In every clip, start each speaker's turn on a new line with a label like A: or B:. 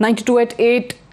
A: 92@8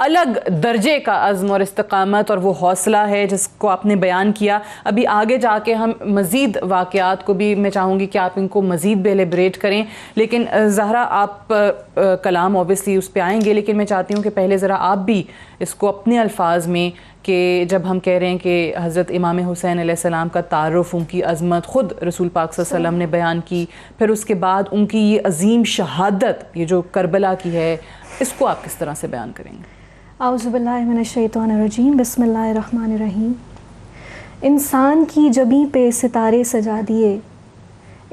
A: الگ درجے کا عزم اور استقامت اور وہ حوصلہ ہے جس کو آپ نے بیان کیا. ابھی آگے جا کے ہم مزید واقعات کو بھی میں چاہوں گی کہ آپ ان کو مزید بیلیبریٹ کریں, لیکن زہرا آپ کلام اوبیسلی اس پہ آئیں گے, لیکن میں چاہتی ہوں کہ پہلے ذرا آپ بھی اس کو اپنے الفاظ میں, کہ جب ہم کہہ رہے ہیں کہ حضرت امام حسین علیہ السلام کا تعارف, ان کی عظمت خود رسول پاک صلی اللہ علیہ وسلم نے بیان کی, پھر اس کے بعد ان کی یہ عظیم شہادت, یہ جو کربلا کی ہے, اس کو آپ کس طرح سے بیان کریں گے؟
B: اعوذ باللہ من الشیطان الرجیم, بسم اللہ الرحمن الرحیم. انسان کی جبیں پہ ستارے سجا دیے,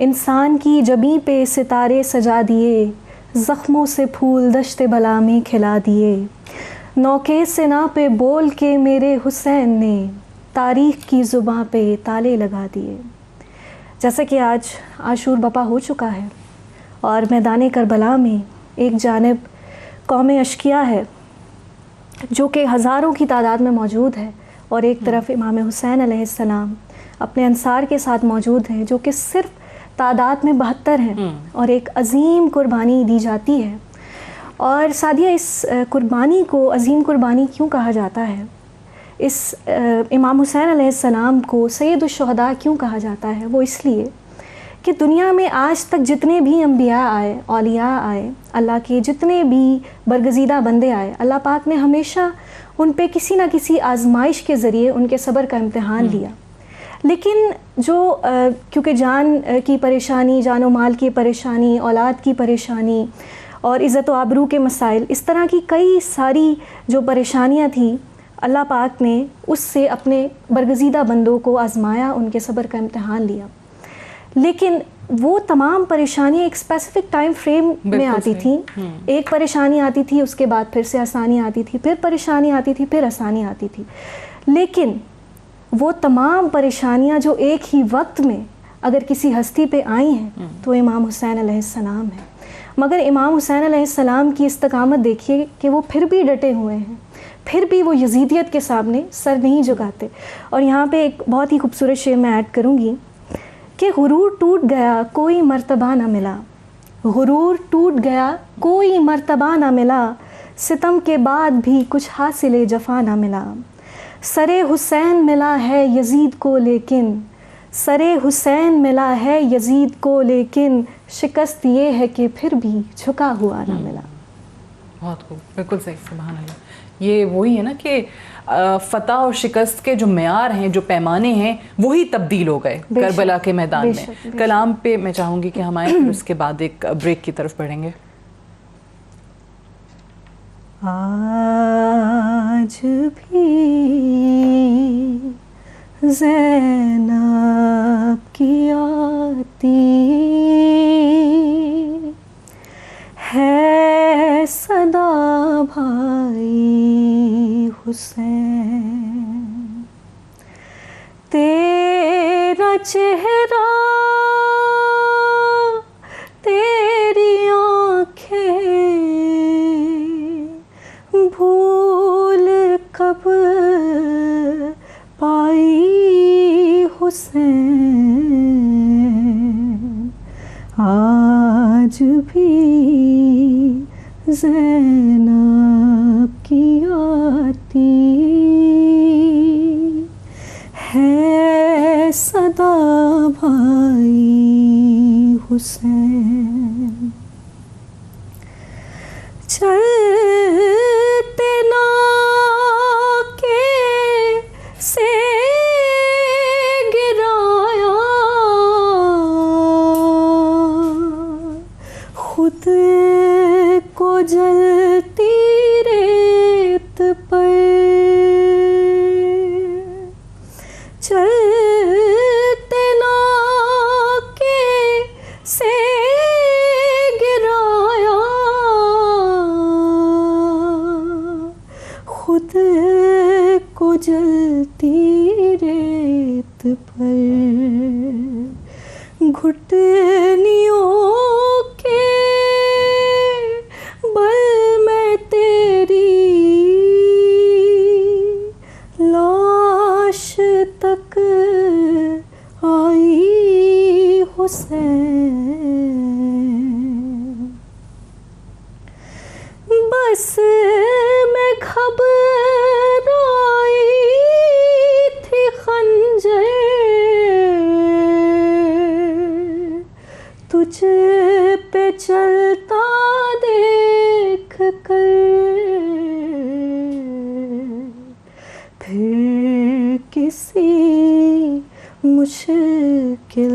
B: انسان کی جبیں پہ ستارے سجا دیے, زخموں سے پھول دشت بلا میں کھلا دیے, نوکے سنا پہ بول کے میرے حسین نے تاریخ کی زباں پہ تالے لگا دیے. جیسا کہ آج عاشور بپا ہو چکا ہے اور میدان کربلا میں ایک جانب قوم اشقیاء ہے جو کہ ہزاروں کی تعداد میں موجود ہے, اور ایک طرف امام حسین علیہ السلام اپنے انصار کے ساتھ موجود ہیں جو کہ صرف تعداد میں 72 ہیں, اور ایک عظیم قربانی دی جاتی ہے. اور سعدیہ, اس قربانی کو عظیم قربانی کیوں کہا جاتا ہے؟ اس امام حسین علیہ السلام کو سید الشہداء کیوں کہا جاتا ہے؟ وہ اس لیے کہ دنیا میں آج تک جتنے بھی انبیاء آئے, اولیاء آئے, اللہ کے جتنے بھی برگزیدہ بندے آئے, اللہ پاک نے ہمیشہ ان پہ کسی نہ کسی آزمائش کے ذریعے ان کے صبر کا امتحان لیا. لیکن جو کیونکہ جان کی پریشانی, جان و مال کی پریشانی, اولاد کی پریشانی اور عزت و آبرو کے مسائل, اس طرح کی کئی ساری جو پریشانیاں تھیں, اللہ پاک نے اس سے اپنے برگزیدہ بندوں کو آزمایا, ان کے صبر کا امتحان لیا. لیکن وہ تمام پریشانیاں ایک اسپیسیفک ٹائم فریم میں آتی تھیں. ایک پریشانی آتی تھی, اس کے بعد پھر سے آسانی آتی تھی, پھر پریشانی آتی تھی, پھر آسانی آتی تھی. لیکن وہ تمام پریشانیاں جو ایک ہی وقت میں اگر کسی ہستی پہ آئی ہیں تو امام حسین علیہ السلام ہیں. مگر امام حسین علیہ السلام کی استقامت دیکھیے کہ وہ پھر بھی ڈٹے ہوئے ہیں, پھر بھی وہ یزیدیت کے سامنے سر نہیں جھکاتے. اور یہاں پہ ایک بہت ہی خوبصورت شعر میں ایڈ کروں گی کہ غرور ٹوٹ گیا کوئی مرتبہ نہ ملا, غرور ٹوٹ گیا کوئی مرتبہ نہ ملا, ستم کے بعد بھی کچھ حاصل جفا نہ ملا. سر حسین ملا ہے یزید کو لیکن, سر حسین ملا ہے یزید کو لیکن, شکست یہ ہے کہ پھر بھی جھکا ہوا نہ ملا.
A: بہت خوب, بالکل صحیح, سبحان اللہ. یہ وہی ہے نا کہ فتح اور شکست کے جو معیار ہیں, جو پیمانے ہیں, وہی تبدیل ہو گئے کربلا کے میدان میں. کلام پہ میں چاہوں گی کہ ہم آئیں, پھر اس کے بعد ایک بریک کی طرف بڑھیں گے.
B: آج بھی زینب کی آتی ہے صدا بھائی حسین, تیرا چہرہ تیری آنکھیں بھول کب پائی حسین, آج بھی زینب کی آتی ہے صدا بھائی حسین. چلتے نا کے سے گرایا خود کو جلتی ریت پر, چلتے نا کے سے گرایا خود کو جلتی ریت پر, گھٹنیوں کے بل میں تیری لاش تک آئی حسین, بس میں کھا تجھ پہ چلتا دیکھ کر پھر کسی مشکل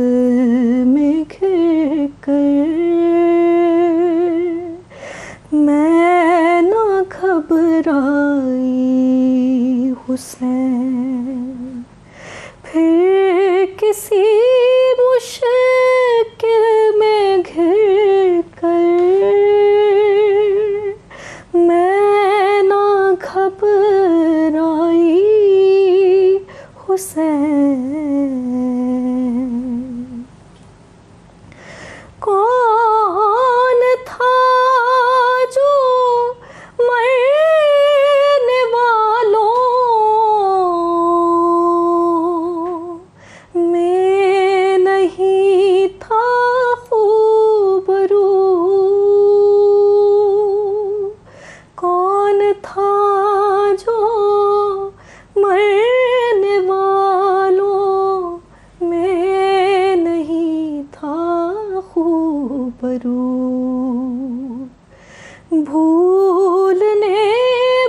B: میں گھر کر میں نہ گھبرائی حسین، پھر کسی مشکل میں گھر کر میں نہ گھبرائی حسین۔ کون تھا جو مرنے والوں میں نہیں تھا خوبرو؟ کون تھا جو مرنے والوں میں نہیں تھا خوبرو؟ بھولنے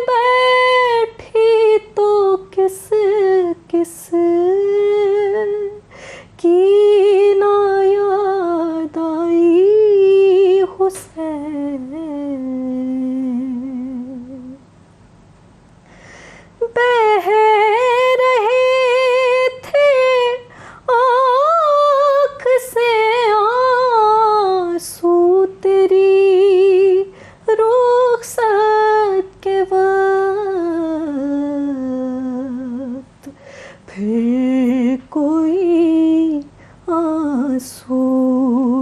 B: بیٹھی تو کس کس کی نا یاد آئی حسین؟ بہہ رہے تھے آنکھ سے آنسو تیری رخصت کے وقت، پھر کوئی آنسو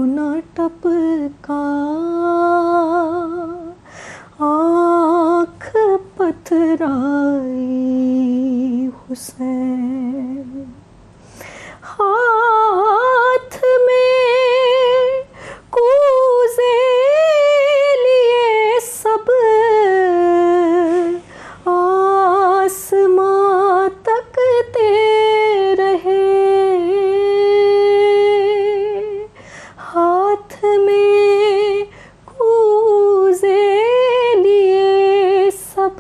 B: نہ ٹپکا، آنکھ پتھرائی حسین۔ ہاتھ میں کوزے لیے سب آسماں تکتے رہے، ہاتھ میں کوزے لیے سب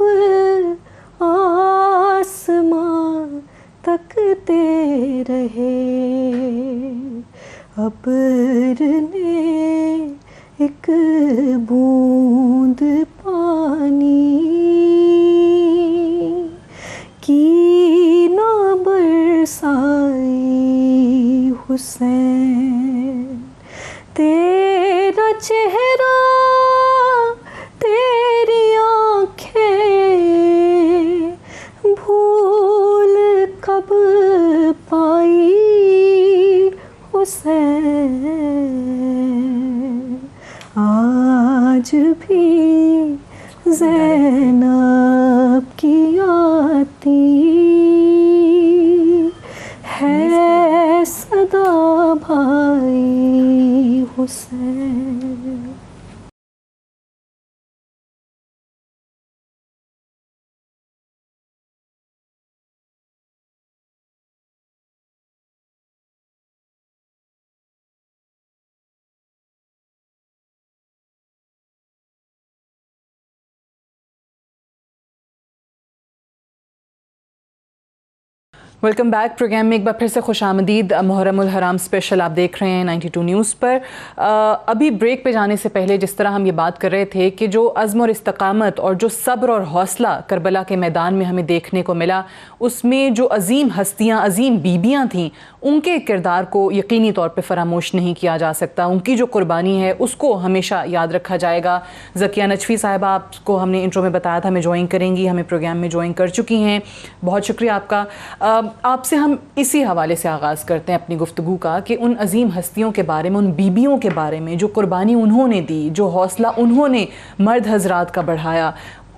B: آسماں تکتے رہے، ابر نے ایک بوند پانی کی نہ برسائی حسین۔ تیرا چہرہ تیری آنکھیں بھول کب پائی حسین؟ آج بھی زینب کی آتی ہے صدا بھائی حسین۔
A: ویلکم بیک، پروگرام میں ایک بار پھر سے خوش آمدید۔ محرم الحرام اسپیشل آپ دیکھ رہے ہیں 92 نیوز پر۔ ابھی بریک پہ جانے سے پہلے جس طرح ہم یہ بات کر رہے تھے کہ جو عزم اور استقامت اور جو صبر اور حوصلہ کربلا کے میدان میں ہمیں دیکھنے کو ملا، اس میں جو عظیم ہستیاں، عظیم بیبیاں تھیں، ان کے کردار کو یقینی طور پہ فراموش نہیں کیا جا سکتا۔ ان کی جو قربانی ہے اس کو ہمیشہ یاد رکھا جائے گا۔ ذکیہ نجفی صاحبہ، آپ کو ہم نے انٹرو میں بتایا تھا ہمیں جوائن کریں گی، ہمیں پروگرام میں جوائن کر چکی ہیں، بہت شکریہ آپ کا۔ آپ سے ہم اسی حوالے سے آغاز کرتے ہیں اپنی گفتگو کا کہ ان عظیم ہستیوں کے بارے میں، ان بیبیوں کے بارے میں جو قربانی انہوں نے دی، جو حوصلہ انہوں نے مرد حضرات کا بڑھایا،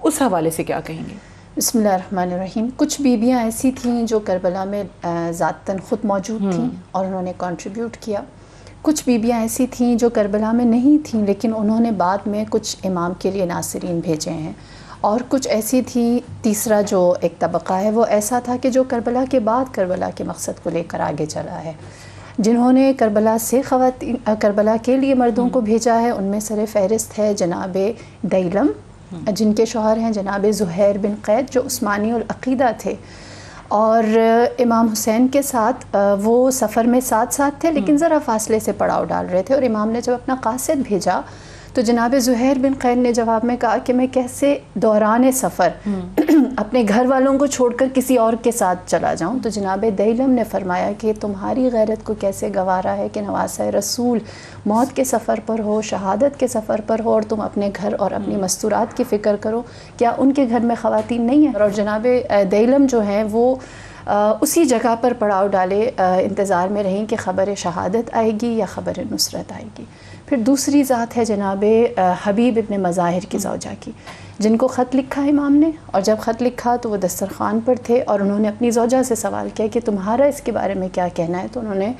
A: اس حوالے سے کیا کہیں گے؟
C: بسم اللہ الرحمن الرحیم۔ کچھ بیبیاں ایسی تھیں جو کربلا میں ذاتاً خود موجود تھیں اور انہوں نے کنٹریبیوٹ کیا۔ کچھ بیبیاں ایسی تھیں جو کربلا میں نہیں تھیں لیکن انہوں نے بعد میں کچھ امام کے لیے ناصرین بھیجے ہیں، اور کچھ ایسی تھیں، تیسرا جو ایک طبقہ ہے وہ ایسا تھا کہ جو کربلا کے بعد کربلا کے مقصد کو لے کر آگے چلا ہے۔ جنہوں نے کربلا سے کربلا کے لیے مردوں کو بھیجا ہے ان میں سر فہرست ہے جناب دیلم، جن کے شوہر ہیں جناب زہیر بن قید جو عثمانی العقیدہ تھے، اور امام حسین کے ساتھ وہ سفر میں ساتھ تھے لیکن ذرا فاصلے سے پڑاؤ ڈال رہے تھے، اور امام نے جب اپنا قاصد بھیجا تو جناب زہیر بن قید نے جواب میں کہا کہ میں کیسے دوران سفر اپنے گھر والوں کو چھوڑ کر کسی اور کے ساتھ چلا جاؤں؟ تو جناب دیلم نے فرمایا کہ تمہاری غیرت کو کیسے گوارا ہے کہ نواسہ رسول موت کے سفر پر ہو، شہادت کے سفر پر ہو، اور تم اپنے گھر اور اپنی مستورات کی فکر کرو، کیا ان کے گھر میں خواتین نہیں ہیں؟ اور جناب دیلم جو ہیں وہ اسی جگہ پر پڑاؤ ڈالے انتظار میں رہیں کہ خبر شہادت آئے گی یا خبر نصرت آئے گی۔ پھر دوسری ذات ہے جناب حبیب ابن مظاہر کی زوجہ کی، جن کو خط لکھا امام نے، اور جب خط لکھا تو وہ دسترخوان پر تھے اور انہوں نے اپنی زوجہ سے سوال کیا کہ تمہارا اس کے بارے میں کیا کہنا ہے، تو انہوں نے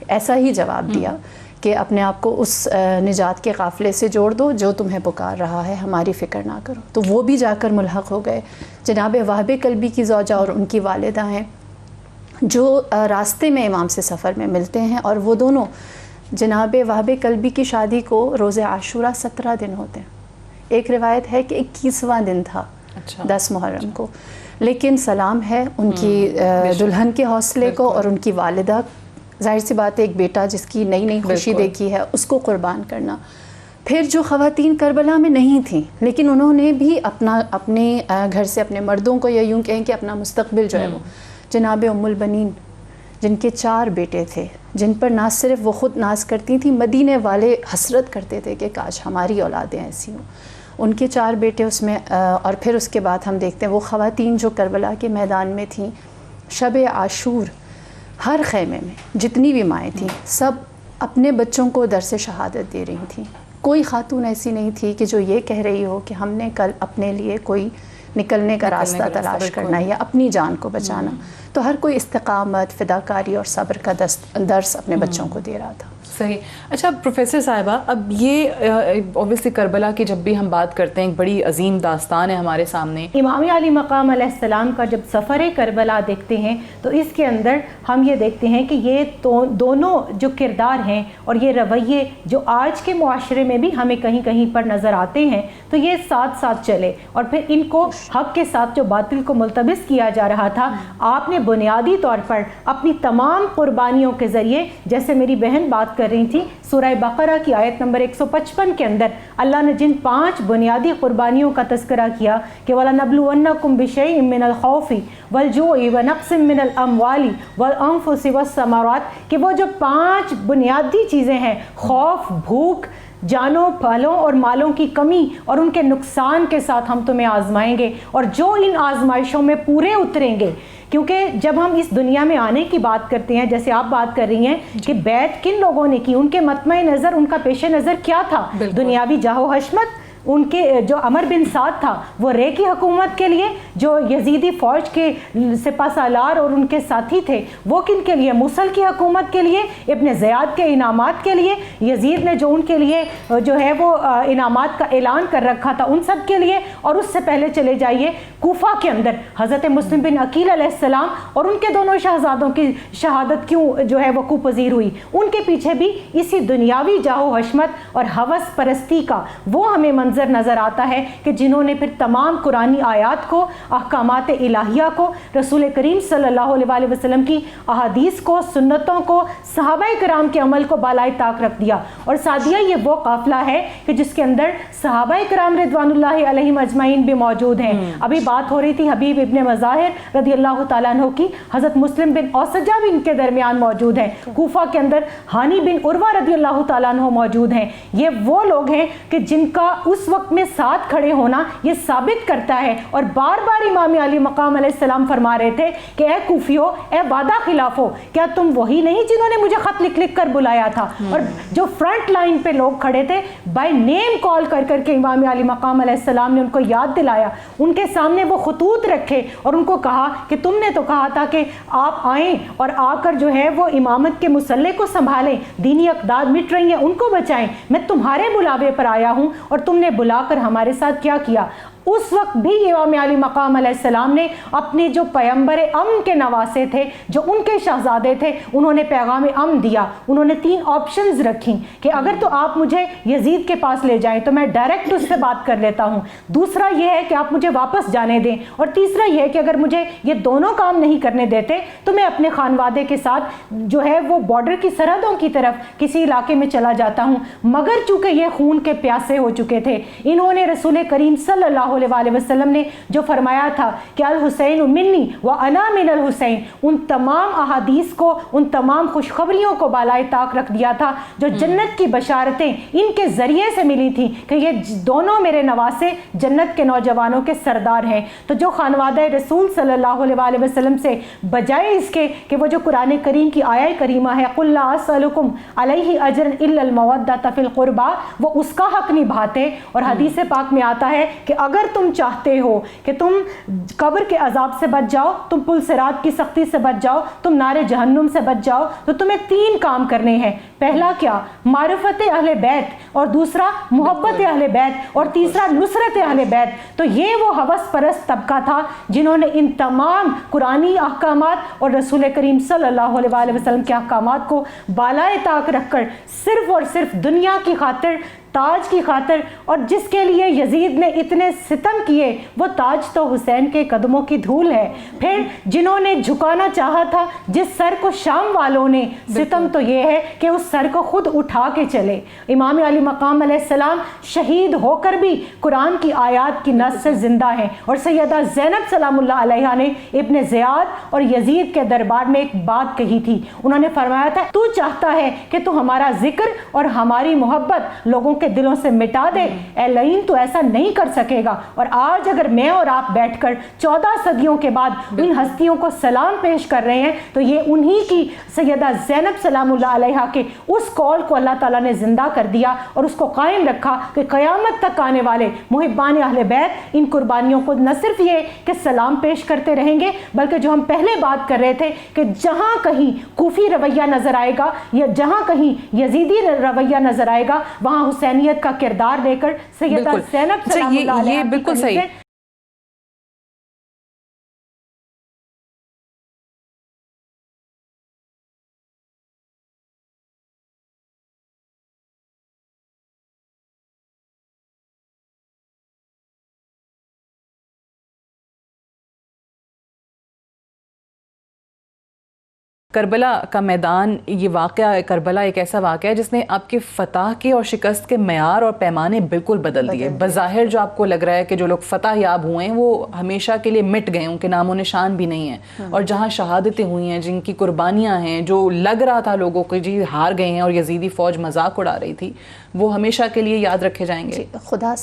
C: ایسا ہی جواب دیا کہ اپنے آپ کو اس نجات کے قافلے سے جوڑ دو جو تمہیں پکار رہا ہے، ہماری فکر نہ کرو۔ تو وہ بھی جا کر ملحق ہو گئے۔ جناب وہب کلبی کی زوجہ اور ان کی والدہ ہیں جو راستے میں امام سے سفر میں ملتے ہیں، اور وہ دونوں جناب وہب کلبی کی شادی کو روز عاشورہ 17 دن ہوتے ہیں، ایک روایت ہے کہ 21واں دن تھا 10 محرم کو، لیکن سلام ہے ان کی دلہن کے حوصلے کو اور ان کی والدہ، ظاہر سی بات ہے ایک بیٹا جس کی نئی نئی خوشی دیکھی ہے اس کو قربان کرنا۔ پھر جو خواتین کربلا میں نہیں تھیں لیکن انہوں نے بھی اپنے گھر سے اپنے مردوں کو، یا یوں کہیں کہ اپنا مستقبل جو ہے وہ، جناب ام البنین جن کے 4 بیٹے تھے، جن پر نہ صرف وہ خود ناز کرتی تھیں، مدینے والے حسرت کرتے تھے کہ کاش ہماری اولادیں ایسی ہوں، ان کے 4 بیٹے اس میں، اور پھر اس کے بعد ہم دیکھتے ہیں وہ خواتین جو کربلا کے میدان میں تھیں، شب عاشور ہر خیمے میں جتنی بھی مائیں تھیں سب اپنے بچوں کو درس شہادت دے رہی تھیں۔ کوئی خاتون ایسی نہیں تھی کہ جو یہ کہہ رہی ہو کہ ہم نے کل اپنے لیے کوئی نکلنے کا راستہ تلاش کرنا یا اپنی جان کو بچانا، تو ہر کوئی استقامت، فداکاری اور صبر کا درس اپنے بچوں کو دے رہا تھا۔
A: صحیح۔ اچھا پروفیسر صاحبہ، اب یہ اوبویسلی کربلا کی جب بھی ہم بات کرتے ہیں ایک بڑی عظیم داستان ہے ہمارے سامنے۔
D: امام علی مقام علیہ السلام کا جب سفر کربلا دیکھتے ہیں تو اس کے اندر ہم یہ دیکھتے ہیں کہ یہ دونوں جو کردار ہیں اور یہ رویے جو آج کے معاشرے میں بھی ہمیں کہیں کہیں پر نظر آتے ہیں، تو یہ ساتھ ساتھ چلے، اور پھر ان کو حق کے ساتھ جو باطل کو ملتبس کیا جا رہا تھا، آپ نے بنیادی طور پر اپنی تمام قربانیوں کے ذریعے، جیسے میری بہن بات کر رہی تھی، سورہ بقرہ کی آیت نمبر 155 کے اندر اللہ نے جن 5 بنیادی قربانیوں کا تذکرہ کیا کہ وَلَنَبْلُوَنَّكُمْ بِشَيْءٍ مِّنَ الْخَوْفِ وَالْجُوعِ وَنَقْصٍ مِّنَ الْأَمْوَالِ وَالْأَنفُسِ وَالثَّمَرَاتِ، کہ وہ جو 5 بنیادی چیزیں ہیں، خوف، بھوک، جانوں، پھلوں اور مالوں کی کمی اور ان کے نقصان کے ساتھ ہم تمہیں آزمائیں گے، اور جو ان آزمائشوں میں پورے اتریں گے، کیونکہ جب ہم اس دنیا میں آنے کی بات کرتے ہیں، جیسے آپ بات کر رہی ہیں کہ بیعت کن لوگوں نے کی، ان کے مطمع نظر، ان کا پیش نظر کیا تھا؟ دنیاوی جاہ و حشمت۔ ان کے جو عمر بن سعد تھا وہ رے کی حکومت کے لیے، جو یزیدی فوج کے سپہ سالار اور ان کے ساتھی تھے وہ کن کے لیے؟ موصل کی حکومت کے لیے، ابن زیاد کے انعامات کے لیے، یزید نے جو ان کے لیے جو ہے وہ انعامات کا اعلان کر رکھا تھا ان سب کے لیے۔ اور اس سے پہلے چلے جائیے کوفہ کے اندر حضرت مسلم بن عقیل علیہ السلام اور ان کے دونوں شہزادوں کی شہادت کیوں جو ہے وقوع پذیر ہوئی؟ ان کے پیچھے بھی اسی دنیاوی جاہ و حشمت اور ہوس پرستی کا وہ ہمیں منظر نظر آتا ہے کہ جنہوں نے پھر تمام قرآنی آیات کو، احکامات الہیہ کو، رسول کریم صلی اللہ علیہ وسلم کی احادیث کو، سنتوں کو، صحابہ کرام کے عمل کو بالائے طاق رکھ دیا۔ اور سعدیہ یہ وہ قافلہ ہے کہ جس کے اندر صحابہ کرام رضوان اللہ علیہم اجمعین بھی موجود ہیں۔ ابھی بات ہو رہی تھی حبیب ابن مظاہر رضی اللہ تعالیٰ عنہ کی، حضرت مسلم بن اوسجہ بھی ان کے درمیان موجود ہیں۔ کوفہ کے اندر ہانی بن عروہ رضی اللہ تعالیٰ عنہ موجود ہیں۔ یہ وہ لوگ ہیں کہ جن کا اس وقت میں ساتھ کھڑے ہونا یہ ثابت کرتا ہے، اور بار بار امام علی مقام علیہ السلام فرما رہے تھے کہ اے کوفیو، اے وعدہ خلافو، کیا تم وہی نہیں جنہوں نے مجھے خط لکھ لکھ کر بلایا تھا؟ اور جو فرنٹ لائن پہ لوگ کھڑے تھے بائی نیم کال کر کر کے امام علی مقام علیہ السلام نے ان کو یاد دلایا، ان کے سامنے وہ خطوط رکھے اور ان کو کہا کہ تم نے تو کہا تھا کہ آپ آئیں اور آ کر جو ہے وہ امامت کے مسلح کو سنبھالیں، دینی اقدار مٹ رہی ہیں ان کو بچائیں، میں تمہارے بلاوے پر آیا ہوں اور تم نے بلا کر ہمارے ساتھ کیا کیا؟ اس وقت بھی امام علی مقام علیہ السلام نے اپنے جو پیغمبر امن کے نواسے تھے، جو ان کے شہزادے تھے، انہوں نے پیغام امن دیا. انہوں نے 3 آپشنز رکھی کہ اگر تو آپ مجھے یزید کے پاس لے جائیں تو میں ڈائریکٹ اس سے بات کر لیتا ہوں، دوسرا یہ ہے کہ آپ مجھے واپس جانے دیں، اور تیسرا یہ ہے کہ اگر مجھے یہ دونوں کام نہیں کرنے دیتے تو میں اپنے خانوادے کے ساتھ جو ہے وہ بارڈر کی سرحدوں کی طرف کسی علاقے میں چلا جاتا ہوں. مگر چونکہ یہ خون کے پیاسے ہو چکے تھے، انہوں نے رسول کریم صلی اللہ علیہ وسلم نے جو فرمایا تھا کہ الحسین منی وانا من الحسین، ان تمام احادیث کو، ان تمام خوشخبریوں کو بالائے طاق رکھ دیا تھا جو جنت کی بشارتیں ان کے ذریعے سے ملی تھیں کہ یہ دونوں میرے نواسے جنت کے نوجوانوں کے سردار ہیں. تو جو خانوادہ رسول صلی اللہ علیہ وسلم سے بجائے اس کے کہ وہ جو قرآن کریم کی آیہ کریمہ ہے قُلْ لَا أَسْأَلُكُمْ عَلَيْهِ أَجْرًا إِلَّا الْمَوَدَّةَ فِي الْقُرْبَى، وہ اس کا حق نبھاتے. اور حدیث پاک میں آتا ہے کہ اگر تم چاہتے ہو کہ تم قبر کے عذاب سے بچ جاؤ، تم پل صراط کی سختی سے بچ جاؤ، تم نار جہنم سے بچ جاؤ، تو تمہیں 3 کام کرنے ہیں. پہلا کیا؟ معرفت اہل بیت، اور دوسرا محبت اہل بیت، اور تیسرا نصرت اہل بیت. تو یہ وہ ہوس پرست طبقہ تھا جنہوں نے ان تمام قرآنی احکامات اور رسول کریم صلی اللہ علیہ وسلم کے احکامات کو بالائے طاق رکھ کر صرف اور صرف دنیا کی خاطر، تاج کی خاطر، اور جس کے لیے یزید نے اتنے ستم کیے، وہ تاج تو حسین کے قدموں کی دھول ہے. پھر جنہوں نے جھکانا چاہا تھا جس سر کو شام والوں نے، ستم تو یہ ہے کہ اس سر کو خود اٹھا کے چلے. امام علی مقام علیہ السلام شہید ہو کر بھی قرآن کی آیات کی نص سے زندہ ہیں. اور سیدہ زینب سلام اللہ علیہا نے ابن زیاد اور یزید کے دربار میں ایک بات کہی تھی. انہوں نے فرمایا تھا تو چاہتا ہے کہ تو ہمارا ذکر اور ہماری محبت لوگوں کے دلوں سے مٹا دے، اے لعین تو ایسا نہیں کر سکے گا. اور آج اگر میں اور آپ بیٹھ کر 14 صدیوں کے بعد ان ہستیوں کو سلام پیش کر رہے ہیں تو یہ انہی کی سیدہ زینب سلام اللہ علیہا کے اس قول کو اللہ تعالیٰ نے زندہ کر دیا اور اس کو قائم رکھا کہ قیامت تک آنے والے محبان اہل بیت ان قربانیوں کو نہ صرف یہ کہ سلام پیش کرتے رہیں گے، بلکہ جو ہم پہلے بات کر رہے تھے کہ جہاں کہیں کوفی رویہ نظر آئے گا یا جہاں کہیں یزیدی رویہ نظر آئے گا، وہاں حسینیت کا کردار لے کر سیدہ زینب سلام اللہ علیہا
A: یہ بالکل صحیح. کربلا کا میدان، یہ واقعہ کربلا ایک ایسا واقعہ ہے جس نے آپ کے فتح کے اور شکست کے معیار اور پیمانے بالکل بدل دیے. بظاہر جو آپ کو لگ رہا ہے کہ جو لوگ فتح یاب ہوئے ہیں وہ ہمیشہ کے لیے مٹ گئے، ان کے نام و نشان بھی نہیں ہیں، اور جہاں شہادتیں ہوئی ہیں، جن کی قربانیاں ہیں، جو لگ رہا تھا لوگوں کو جی ہار گئے ہیں اور یزیدی فوج مذاق اڑا رہی تھی، وہ ہمیشہ کے لیے یاد رکھے جائیں گے.
C: خدا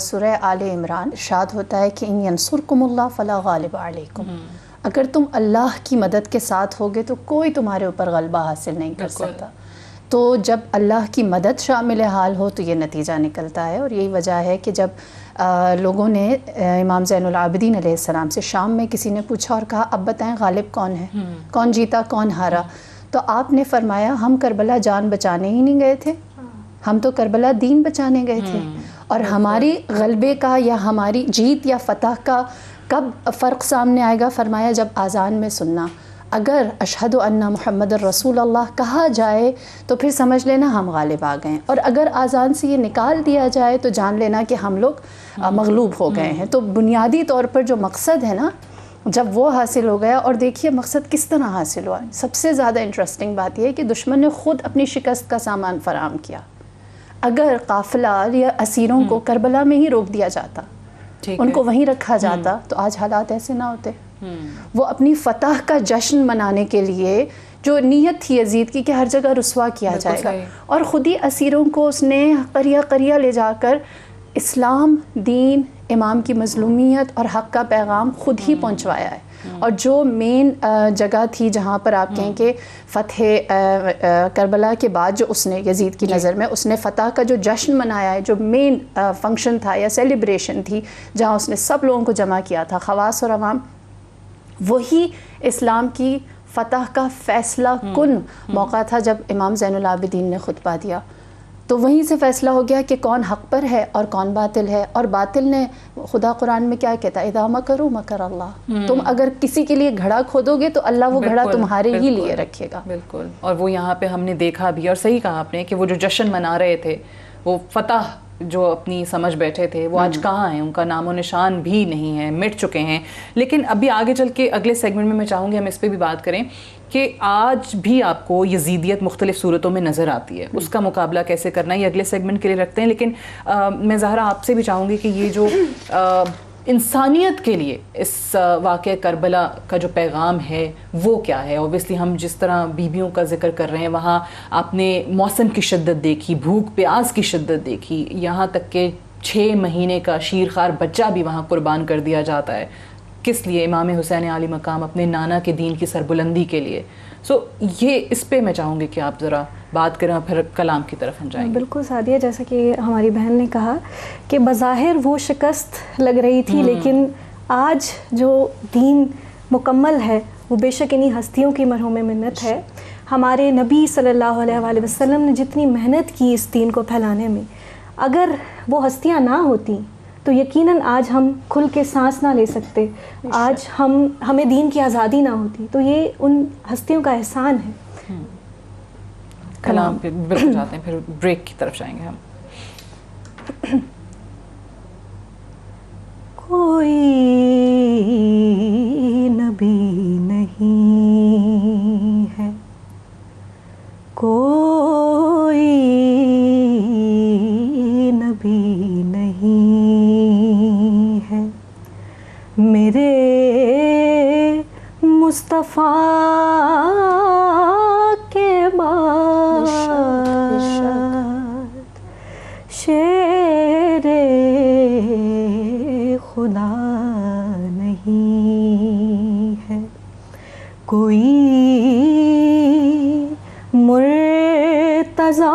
C: سورہ آل عمران ارشاد ہوتا ہے کہ ان ینصرکم اللہ فلا غالب علیکم، اگر تم اللہ کی مدد کے ساتھ ہوگے تو کوئی تمہارے اوپر غلبہ حاصل نہیں کر سکتا. تو جب اللہ کی مدد شامل حال ہو تو یہ نتیجہ نکلتا ہے. اور یہی وجہ ہے کہ جب لوگوں نے امام زین العابدین علیہ السلام سے شام میں کسی نے پوچھا اور کہا اب بتائیں غالب کون ہے، کون جیتا کون ہارا، تو آپ نے فرمایا ہم کربلا جان بچانے ہی نہیں گئے تھے، ہم تو کربلا دین بچانے گئے تھے. اور ہماری غلبے کا یا ہماری جیت یا فتح کا کب فرق سامنے آئے گا؟ فرمایا جب آذان میں سننا، اگر اشہد ان محمد الرسول اللہ کہا جائے تو پھر سمجھ لینا ہم غالب آ گئے ہیں، اور اگر آذان سے یہ نکال دیا جائے تو جان لینا کہ ہم لوگ مغلوب ہو گئے ہیں. تو بنیادی طور پر جو مقصد ہے نا، جب وہ حاصل ہو گیا، اور دیکھیے مقصد کس طرح حاصل ہوا. سب سے زیادہ انٹرسٹنگ بات یہ ہے کہ دشمن نے خود اپنی شکست کا سامان فراہم کیا. اگر قافلہ یا اسیروں کو کربلا میں ہی روک دیا جاتا، ان کو وہیں رکھا جاتا، تو آج حالات ایسے نہ ہوتے. وہ اپنی فتح کا جشن منانے کے لیے جو نیت تھی یزید کی کہ ہر جگہ رسوا کیا جائے گا، اور خود ہی اسیروں کو اس نے قریہ قریہ لے جا کر اسلام، دین، امام کی مظلومیت اور حق کا پیغام خود ہی پہنچوایا ہے. اور جو مین جگہ تھی جہاں پر آپ کہیں کہ فتح کربلا کے بعد جو اس نے یزید کی نظر میں اس نے فتح کا جو جشن منایا ہے، جو مین فنکشن تھا یا سیلیبریشن تھی، جہاں اس نے سب لوگوں کو جمع کیا تھا، خواص اور عوام، وہی اسلام کی فتح کا فیصلہ کن موقع تھا جب امام زین العابدین نے خطبہ دیا. تو وہیں سے فیصلہ ہو گیا کہ کون حق پر ہے اور کون باطل ہے. اور باطل نے, خدا قرآن میں کیا کہتا ہے, اذا مکروا مکر اللہ. تم اگر کسی کے لیے گھڑا کھودو گے تو اللہ وہ گھڑا تمہارے ہی لیے رکھے گا.
A: بالکل. اور وہ یہاں پہ ہم نے دیکھا بھی, اور صحیح کہا آپ نے کہ وہ جو جشن منا رہے تھے, وہ فتح جو اپنی سمجھ بیٹھے تھے, وہ آج کہاں ہیں, ان کا نام و نشان بھی نہیں ہے, مٹ چکے ہیں. لیکن ابھی آگے چل کے اگلے سیگمنٹ میں چاہوں گی ہم اس پہ بھی بات کریں کہ آج بھی آپ کو یزیدیت مختلف صورتوں میں نظر آتی ہے, اس کا مقابلہ کیسے کرنا ہے یہ اگلے سیگمنٹ کے لیے رکھتے ہیں. لیکن میں زہرا آپ سے بھی چاہوں گی کہ یہ جو انسانیت کے لیے اس واقعہ کربلا کا جو پیغام ہے وہ کیا ہے. اوبیسلی ہم جس طرح بیویوں کا ذکر کر رہے ہیں, وہاں آپ نے موسم کی شدت دیکھی, بھوک پیاس کی شدت دیکھی, یہاں تک کہ 6 مہینے کا شیرخوار بچہ بھی وہاں قربان کر دیا جاتا ہے. کس لیے؟ امام حسین علی مقام اپنے نانا کے دین کی سربلندی کے لیے. سو یہ اس پہ میں چاہوں گی کہ آپ ذرا بات کریں اور پھر کلام کی طرف ہم جائیں گے.
B: بالکل سعدیہ, جیسا کہ ہماری بہن نے کہا کہ بظاہر وہ شکست لگ رہی تھی, لیکن آج جو دین مکمل ہے وہ بے شک انہی ہستیوں کی مرحوم منت ہے. ہمارے نبی صلی اللہ علیہ وآلہ وسلم نے جتنی محنت کی اس دین کو پھیلانے میں, اگر وہ ہستیاں نہ ہوتیں تو یقیناً آج ہم کھل کے سانس نہ لے سکتے, آج ہمیں دین کی آزادی نہ ہوتی. تو یہ ان ہستیوں کا احسان ہے.
A: کلام پہ بالکل جاتے ہیں, پھر بریک کی طرف جائیں گے ہم.
B: کوئی نبی نہیں ہے, کوئی نبی نہیں ہے میرے مصطفیٰ کے بعد, شیر خدا نہیں ہے کوئی, مرتضیٰ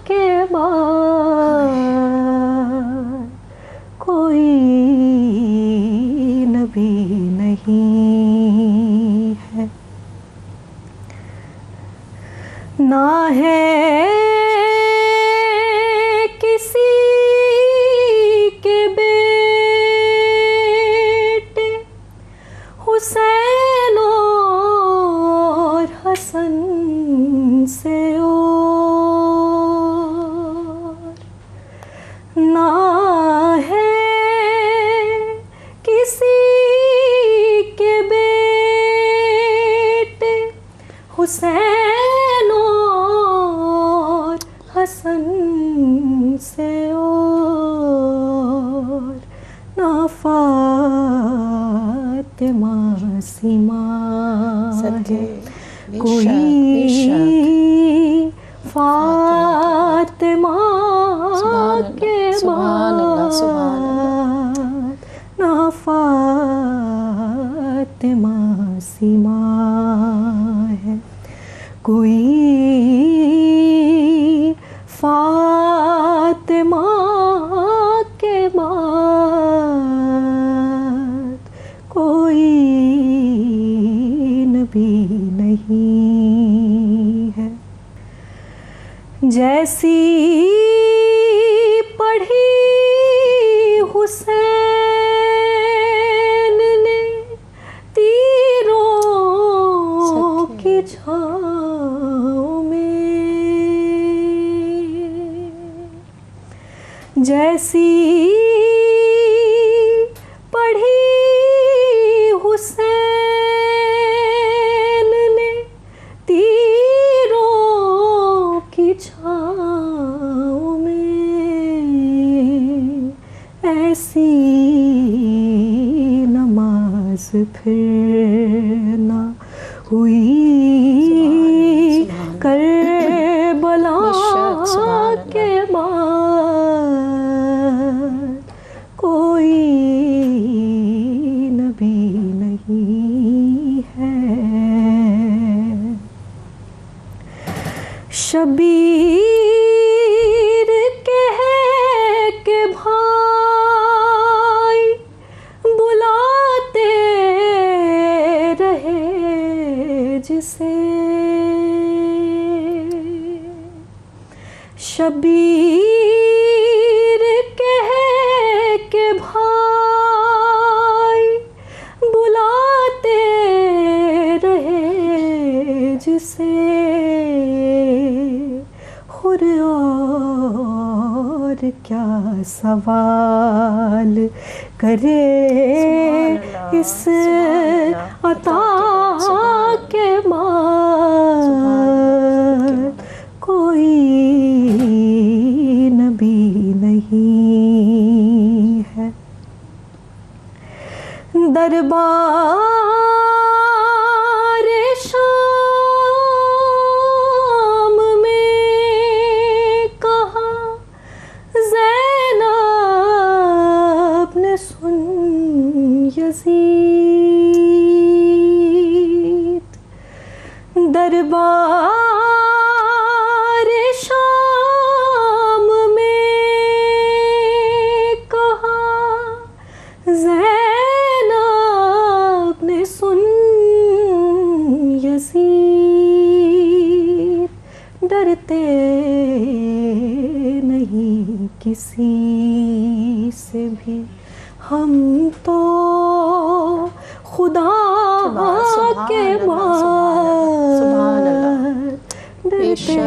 B: کے بعد کوئی نبی نہیں ہے. نہ ہے کسی کے بیٹے حسین اور حسن سے اور, نہ ہے کسی کے بیٹے حسین اور حسن سے اور, نہ فاطمہ سیما ہے کوئی, فاطمہ کے بعد نہ فاطمہ سیما ہے کوئی, فاطمہ کے بعد کوئی نبی نہیں ہے. جیسی پڑھی حسین نے تیروں کی چھاؤں میں, جیسی پڑھی حسین نے تیروں کی چھاؤں میں, ایسی نماز پھر نہ ہوئی کربلا کے بعد کوئی نبی نہیں ہے. شبیر کہہ کے بھائی بلاتے رہے جسے, شبیر کہہ کے بھائی بلاتے رہے جسے خور اور کیا سوال کرے اس عطا کے بعد کوئی نبی نہیں ہے. دربار شام میں کہا زینب نے سن یزید. دربار شام میں کہا زینب نے سن یزید. ڈرتے نہیں کسی سے بھی ہم تو خدا کے بعد ڈرتے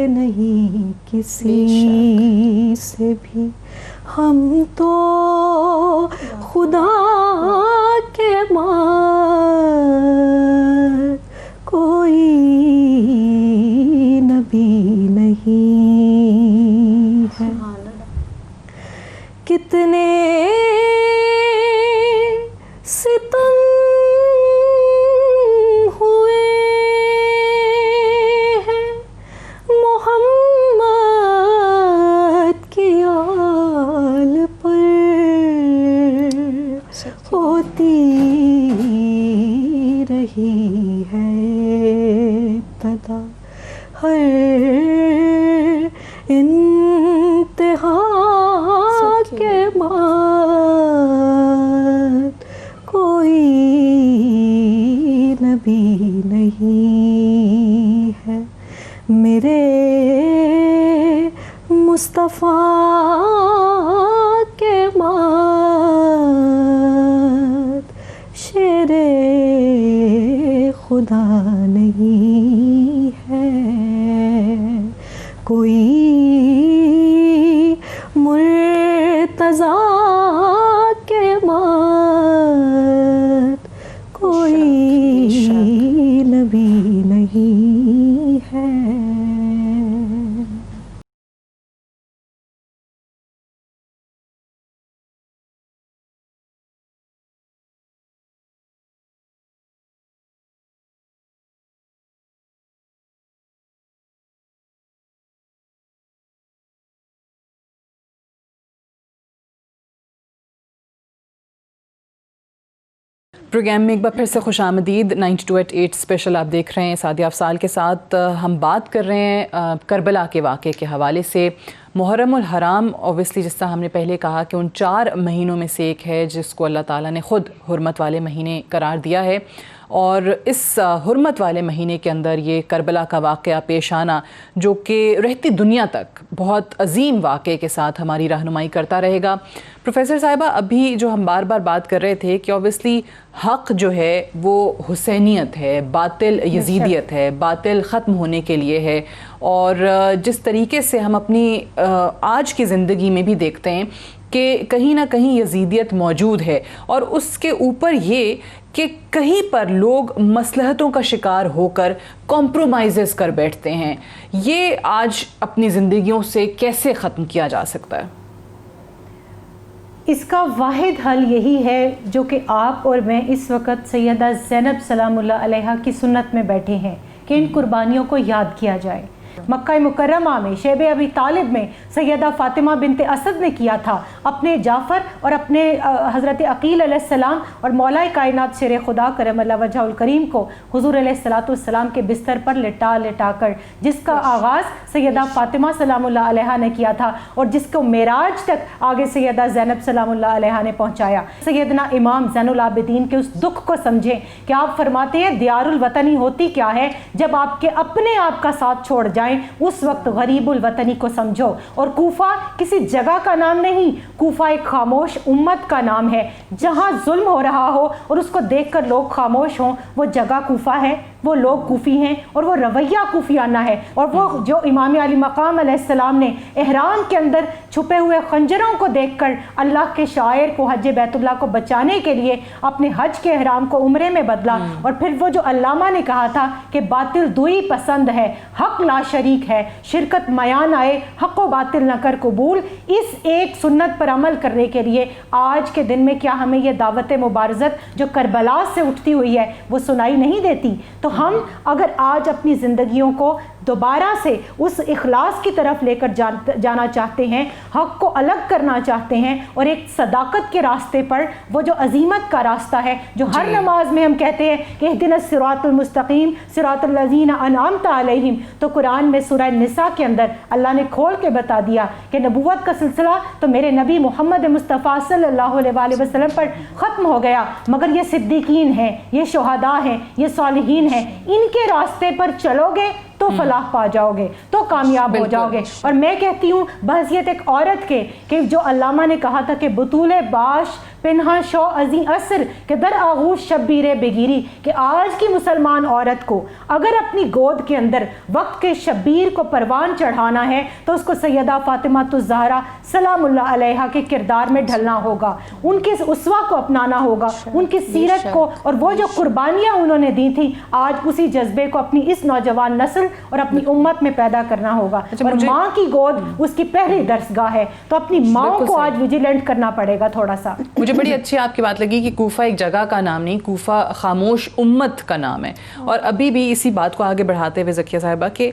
B: نہیں کسی سے بھی ہم تو خدا کے بعد کوئی نبی نہیں ہے. کتنے ستم ہوئے ہیں محمد کی آل پر ہوتی رہی ہے ابتدا ہر انتہا کے بعد کوئی نبی نہیں ہے. میرے مصطفیٰ کے بعد شیر خدا نہیں ہے. کوئی مرتضیٰ کے بعد کوئی نبی نہیں ہے.
A: پروگرام میں ایک بار پھر سے خوش آمدید. 92@8 اسپیشل آپ دیکھ رہے ہیں. سعدیہ افضال کے ساتھ ہم بات کر رہے ہیں کربلا کے واقعے کے حوالے سے. محرم الحرام اوبیسلی جس طرح ہم نے پہلے کہا کہ ان 4 مہینوں میں سے ایک ہے جس کو اللہ تعالیٰ نے خود حرمت والے مہینے قرار دیا ہے، اور اس حرمت والے مہینے کے اندر یہ کربلا کا واقعہ پیش آنا جو کہ رہتی دنیا تک بہت عظیم واقعے کے ساتھ ہماری رہنمائی کرتا رہے گا. پروفیسر صاحبہ، ابھی جو ہم بار بار بات کر رہے تھے کہ اوبیسلی حق جو ہے وہ حسینیت ہے، باطل یزیدیت ہے، باطل ختم ہونے کے لیے ہے، اور جس طریقے سے ہم اپنی آج کی زندگی میں بھی دیکھتے ہیں کہ کہیں نہ کہیں یزیدیت موجود ہے، اور اس کے اوپر یہ کہ کہیں پر لوگ مصلحتوں کا شکار ہو کر کمپرومائزز کر بیٹھتے ہیں. یہ آج اپنی زندگیوں سے کیسے ختم کیا جا سکتا ہے؟
D: اس کا واحد حل یہی ہے جو کہ آپ اور میں اس وقت سیدہ زینب سلام اللہ علیہا کی سنت میں بیٹھے ہیں کہ ان قربانیوں کو یاد کیا جائے. مکہ مکرمہ میں شیب ابی طالب میں سیدہ فاطمہ بنت اسد نے کیا تھا، اپنے جعفر اور اپنے حضرت عقیل علیہ السلام اور مولا کائنات شیر خدا کرم اللہ وجہ الکریم کو حضور علیہ السلام کے بستر پر لٹا کر جس کا آغاز سیدہ فاطمہ سلام اللہ علیہا نے کیا تھا اور جس کو معراج تک آگے سیدہ زینب سلام اللہ علیہا نے پہنچایا. سیدنا امام زین العابدین کے اس دکھ کو سمجھیں کہ آپ فرماتے ہیں دیار الوطنی ہوتی کیا ہے, جب آپ کے اپنے آپ کا ساتھ چھوڑ جائیں اس وقت غریب الوطنی کو سمجھو. اور کوفہ کسی جگہ کا نام نہیں, کوفہ ایک خاموش امت کا نام ہے. جہاں ظلم ہو رہا ہو اور اس کو دیکھ کر لوگ خاموش ہوں, وہ جگہ کوفہ ہے, وہ لوگ کوفی ہیں اور وہ رویہ کوفیانہ ہے. اور وہ جو امام علی مقام علیہ السلام نے احرام کے اندر چھپے ہوئے خنجروں کو دیکھ کر اللہ کے شاعر کو حج بیت اللہ کو بچانے کے لیے اپنے حج کے احرام کو عمرے میں بدلا. اور پھر وہ جو علامہ نے کہا تھا کہ باطل دوئی پسند ہے, حق لا شریک ہے, شرکت میان آئے, حق و باطل نہ کر قبول. اس ایک سنت پر عمل کرنے کے لیے آج کے دن میں کیا ہمیں یہ دعوت مبارزت جو کربلا سے اٹھتی ہوئی ہے وہ سنائی نہیں دیتی؟ تو ہم اگر آج اپنی زندگیوں کو دوبارہ سے اس اخلاص کی طرف لے کر جانا چاہتے ہیں, حق کو الگ کرنا چاہتے ہیں اور ایک صداقت کے راستے پر, وہ جو عزیمت کا راستہ ہے جو ہر نماز میں ہم کہتے ہیں کہ اہدنا الصراط المستقیم صراط الذین انعمت علیہم, تو قرآن میں سورہ النساء کے اندر اللہ نے کھول کے بتا دیا کہ نبوت کا سلسلہ تو میرے نبی محمد مصطفیٰ صلی اللہ علیہ وآلہ وسلم پر ختم ہو گیا, مگر یہ صدیقین ہیں, یہ شہداء ہیں, یہ صالحین ہیں, ان کے راستے پر چلو گے تو فلاح پا جاؤ گے, تو کامیاب ہو جاؤ گے. اور میں کہتی ہوں بحثیت ایک عورت کے کہ جو علامہ نے کہا تھا کہ بطول باش پنہا شو ازی اثر کہ در آغوش شبیر بگیری, کہ آج کی مسلمان عورت کو اگر اپنی گود کے اندر وقت کے شبیر کو پروان چڑھانا ہے تو اس کو سیدہ فاطمہ الزہرا سلام اللہ علیہا کے کردار میں ڈھلنا ہوگا, ان کے اسوہ کو اپنانا ہوگا, ان کی سیرت کو, اور وہ جو قربانیاں انہوں نے دی تھیں آج اسی جذبے کو اپنی اس نوجوان نسل اور اپنی امت میں پیدا کرنا ہوگا. اور ماں کی گود اس کی پہلی درسگاہ ہے, تو اپنی ماں کو آج ویجیلنٹ کرنا پڑے گا تھوڑا سا.
A: مجھے بڑی اچھی آپ کی بات لگی کہ کوفہ ایک جگہ کا نام نہیں, کوفہ خاموش امت کا نام ہے. اور ابھی بھی اسی بات کو آگے بڑھاتے ہوئے ذکیہ صاحبہ کہ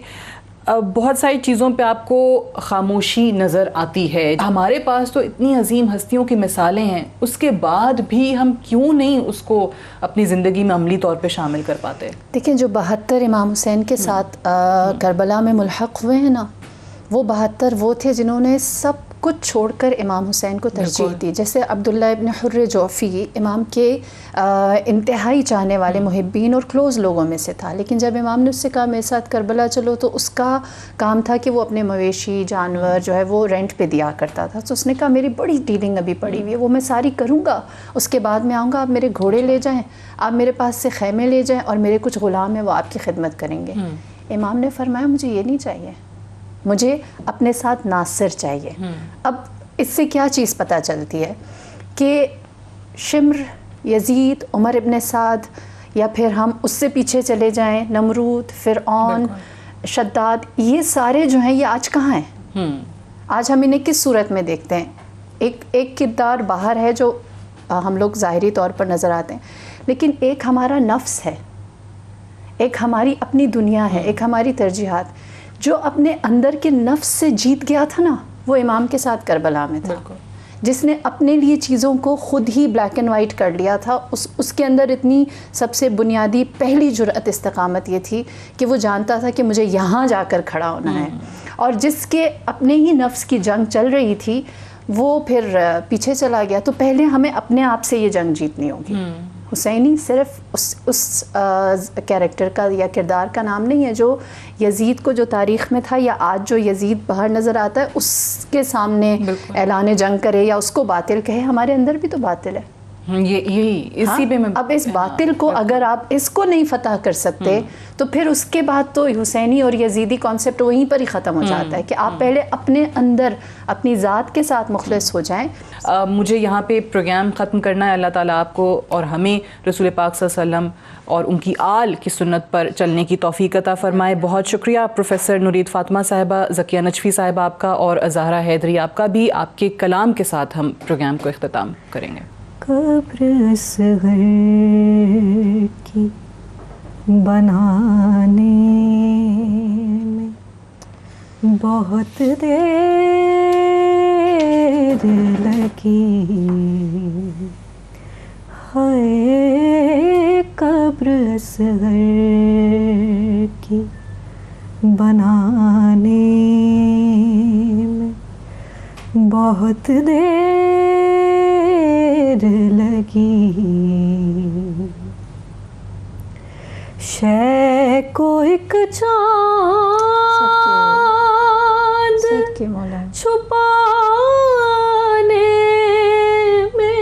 A: بہت ساری چیزوں پہ آپ کو خاموشی نظر آتی ہے. ہمارے پاس تو اتنی عظیم ہستیوں کی مثالیں ہیں, اس کے بعد بھی ہم کیوں نہیں اس کو اپنی زندگی میں عملی طور پہ شامل کر پاتے؟
C: دیکھیں جو 72 امام حسین کے ساتھ کربلا میں ملحق ہوئے ہیں نا, وہ 72 وہ تھے جنہوں نے سب کچھ چھوڑ کر امام حسین کو ترجیح دی. جیسے عبداللہ ابن حر جوفی امام کے انتہائی چاہنے والے محبین اور کلوز لوگوں میں سے تھا, لیکن جب امام نے اس سے کہا میرے ساتھ کربلا چلو تو اس کا کام تھا کہ وہ اپنے مویشی جانور جو ہے وہ رینٹ پہ دیا کرتا تھا. تو اس نے کہا میری بڑی ڈیلنگ ابھی پڑی ہوئی ہے, وہ میں ساری کروں گا, اس کے بعد میں آؤں گا, آپ میرے گھوڑے لے جائیں, آپ میرے پاس سے خیمے لے جائیں, اور میرے کچھ غلام ہیں وہ آپ کی خدمت کریں گے. امام نے فرمایا مجھے یہ نہیں چاہیے, مجھے اپنے ساتھ ناصر چاہیے. اب اس سے کیا چیز پتہ چلتی ہے کہ شمر, یزید, عمر ابن سعد, یا پھر ہم اس سے پیچھے چلے جائیں نمرود, فرعون, شداد, یہ سارے جو ہیں یہ آج کہاں ہیں؟ آج ہم انہیں کس صورت میں دیکھتے ہیں؟ ایک کردار باہر ہے جو ہم لوگ ظاہری طور پر نظر آتے ہیں, لیکن ایک ہمارا نفس ہے, ایک ہماری اپنی دنیا ہے, ایک ہماری ترجیحات. جو اپنے اندر کے نفس سے جیت گیا تھا نا, وہ امام کے ساتھ کربلا میں تھا. جس نے اپنے لیے چیزوں کو خود ہی بلیک اینڈ وائٹ کر لیا تھا, اس کے اندر اتنی سب سے بنیادی پہلی جرأت استقامت یہ تھی کہ وہ جانتا تھا کہ مجھے یہاں جا کر کھڑا ہونا ہے. اور جس کے اپنے ہی نفس کی جنگ چل رہی تھی وہ پھر پیچھے چلا گیا. تو پہلے ہمیں اپنے آپ سے یہ جنگ جیتنی ہوگی. حسینی صرف اس کیریکٹر کا یا کردار کا نام نہیں ہے جو یزید کو جو تاریخ میں تھا, یا آج جو یزید باہر نظر آتا ہے اس کے سامنے اعلان جنگ کرے یا اس کو باطل کہے. ہمارے اندر بھی تو باطل ہے,
A: یہی اسی پہ میں
C: اب اس باطل کو اگر آپ اس کو نہیں فتح کر سکتے تو پھر اس کے بعد تو حسینی اور یزیدی کانسیپٹ وہیں پر ہی ختم ہو جاتا ہے کہ آپ پہلے اپنے اندر اپنی ذات کے ساتھ مخلص ہو جائیں.
A: مجھے یہاں پہ پروگرام ختم کرنا ہے. اللہ تعالیٰ آپ کو اور ہمیں رسول پاک صلی اللہ علیہ وسلم اور ان کی آل کی سنت پر چلنے کی توفیق عطا فرمائے. بہت شکریہ پروفیسر نورید فاطمہ صاحبہ, ذکیہ نجفی صاحبہ آپ کا, اور زہرا حیدری آپ کا بھی. آپ کے کلام کے ساتھ ہم پروگرام کو اختتام کریں گے.
B: قبر اصغر کی بنانے میں بہت دیر دیر لگی ہے قبر اصغر کی بنانے میں بہت دیر لگی شے کو ایک چاند
C: صدقے مولا
B: چھپانے میں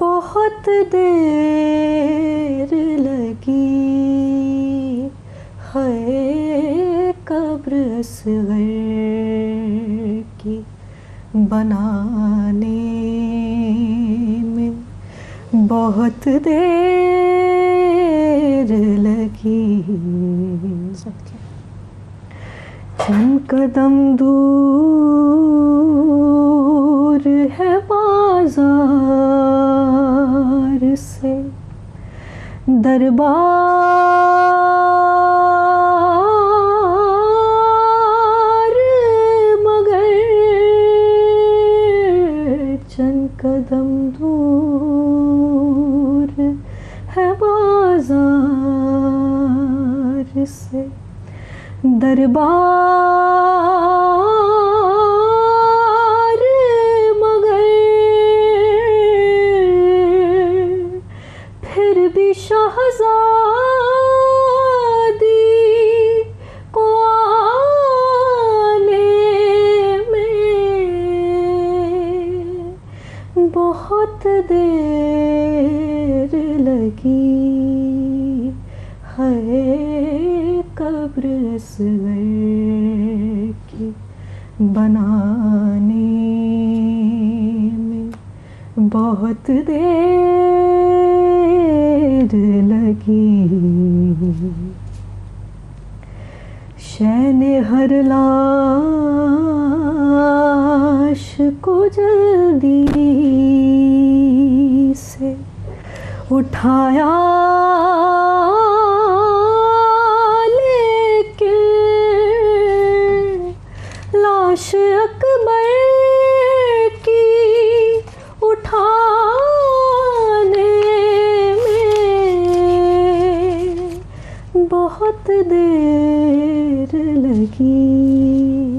B: بہت دیر لگی ہے قبر اصغر کی بنانے میں بہت دیر لگی چند قدم دور ہے بازار سے دربار مگر چند قدم دور ہے بازار سے دربار مگر پھر بھی شہزادی کو آنے میں بہت دیر لگی ہے قبر اصغر کی بنانے میں بہت دیر لگی شین ہر لاش کو جلدی سے اٹھایا لاش اکبر کی اٹھانے میں بہت دیر لگی